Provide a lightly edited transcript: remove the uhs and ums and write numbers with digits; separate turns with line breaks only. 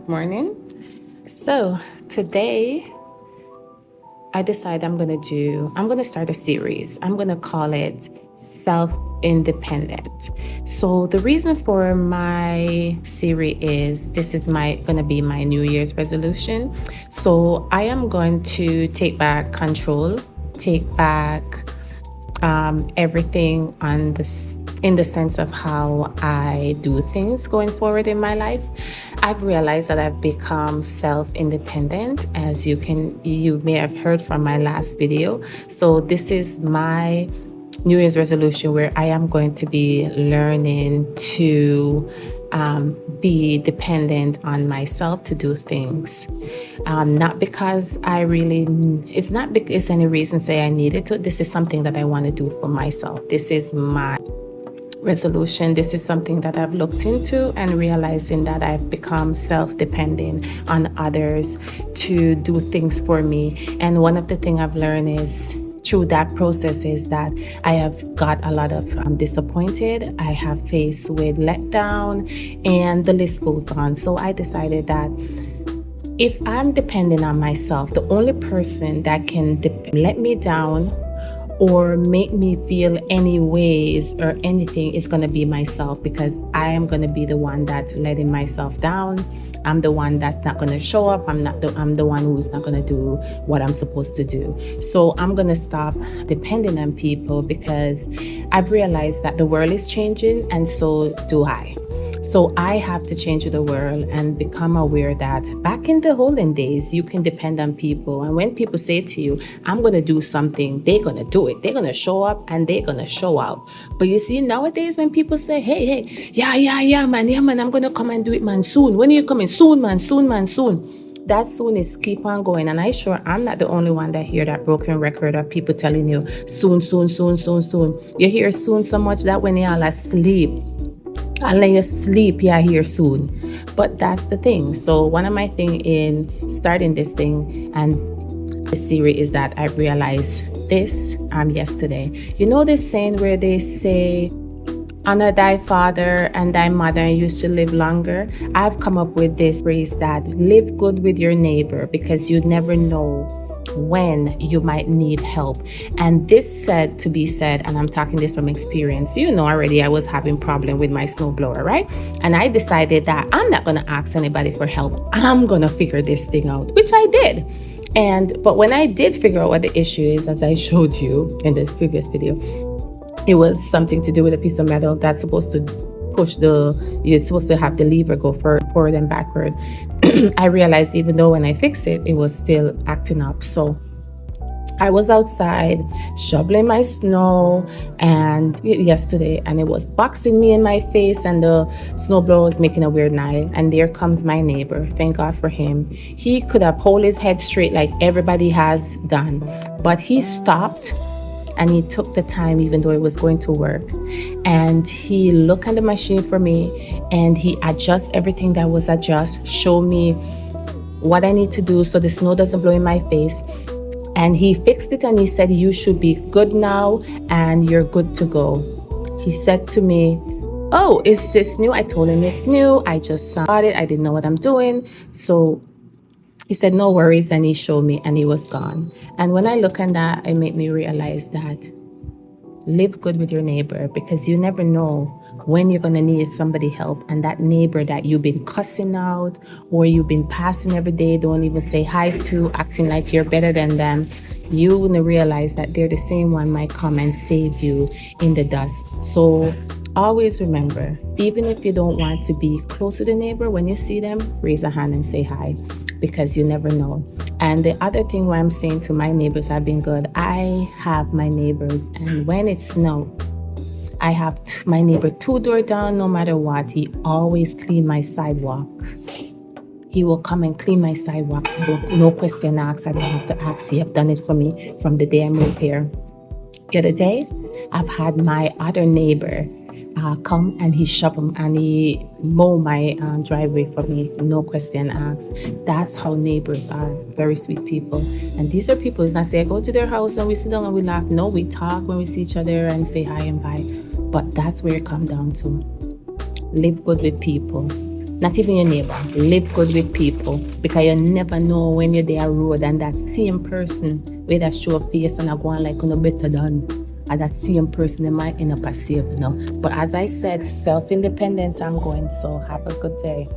Morning. So today I decide I'm gonna start a series. I'm gonna call it Self Independent. So the reason for my series is this is my gonna be my New Year's resolution. So I am going to take back control, take back everything on this in the sense of how I do things going forward in my life. I've realized that I've become self-independent, as you may have heard from my last video. So this is my New Year's resolution where I am going to be learning to be dependent on myself to do things. Not because it's not because any reason say I needed to. This is something that I want to do for myself. This is my resolution. This is something that I've looked into and realizing that I've become self-dependent on others to do things for me. And one of the things I've learned is through that process is that I have got a lot of disappointed. I have faced with letdown, and the list goes on. So I decided that if I'm dependent on myself, the only person that can let me down or make me feel any ways or anything is going to be myself, because I am going to be the one that's letting myself down. I'm the one that's not going to show up. I'm the one who's not going to do what I'm supposed to do. So I'm going to stop depending on people, because I've realized that the world is changing, and so do I. So I have to change the world and become aware that back in the olden days, you can depend on people. And when people say to you, I'm going to do something, they're going to do it. They're going to show up and they're going to show out. But you see, nowadays when people say, hey, yeah, man, I'm going to come and do it, man, soon. When are you coming? Soon, man, soon. That soon is keep on going. And I'm not the only one that hear that broken record of people telling you soon. You hear soon so much that when y'all asleep, I'll let you sleep, yeah, here soon. But that's the thing. So one of my thing in starting this thing and this series is that I realized this yesterday. You know this saying where they say, honor thy father and thy mother and you should live longer? I've come up with this phrase that live good with your neighbor, because you never know when you might need help. And this said to be said, and I'm talking this from experience. You know already I was having problem with my snowblower, right? And I decided that I'm not going to ask anybody for help. I'm going to figure this thing out, which I did. But when I did figure out what the issue is, as I showed you in the previous video, it was something to do with a piece of metal that's supposed to you're supposed to have the lever go forward and backward. I realized even though when I fixed it, it was still acting up. So I was outside shoveling my snow yesterday, and it was boxing me in my face, and the snowblower was making a weird noise. And there comes my neighbor. Thank God for him. He could have hold his head straight like everybody has done, but he stopped. And he took the time, even though it was going to work. And he looked at the machine for me, and he adjusts everything that was show me what I need to do so the snow doesn't blow in my face. And he fixed it, and he said, you should be good now and you're good to go. He said to me, oh, is this new? I told him it's new. I just bought it. I didn't know what I'm doing. So he said, no worries, and he showed me, and he was gone. And when I look at that, it made me realize that live good with your neighbor, because you never know when you're going to need somebody help. And that neighbor that you've been cussing out or you've been passing every day, don't even say hi to, acting like you're better than them, you will realize that they're the same one might come and save you in the dust. So always remember, even if you don't want to be close to the neighbor, when you see them, raise a hand and say hi, because you never know. And the other thing why I'm saying to my neighbors have been good, I have my neighbors, and when it snows, I have my neighbor 2 doors down. No matter what, he always clean my sidewalk. He will come and clean my sidewalk. No question asked. I don't have to ask. He have done it for me from the day I moved here. The other day, I've had my other neighbor come and he shovel and he mow my driveway for me, no question asked. That's how neighbors are, very sweet people. And these are people, it's not say I go to their house and we sit down and we laugh. No, we talk when we see each other and say hi and bye. But that's where it comes down to. Live good with people. Not even your neighbor. Live good with people because you never know when you're there road and that same person with a show of face and I go on like no better than and that same person they might end up as safe, you know. But as I said, self-independence I'm going, so have a good day.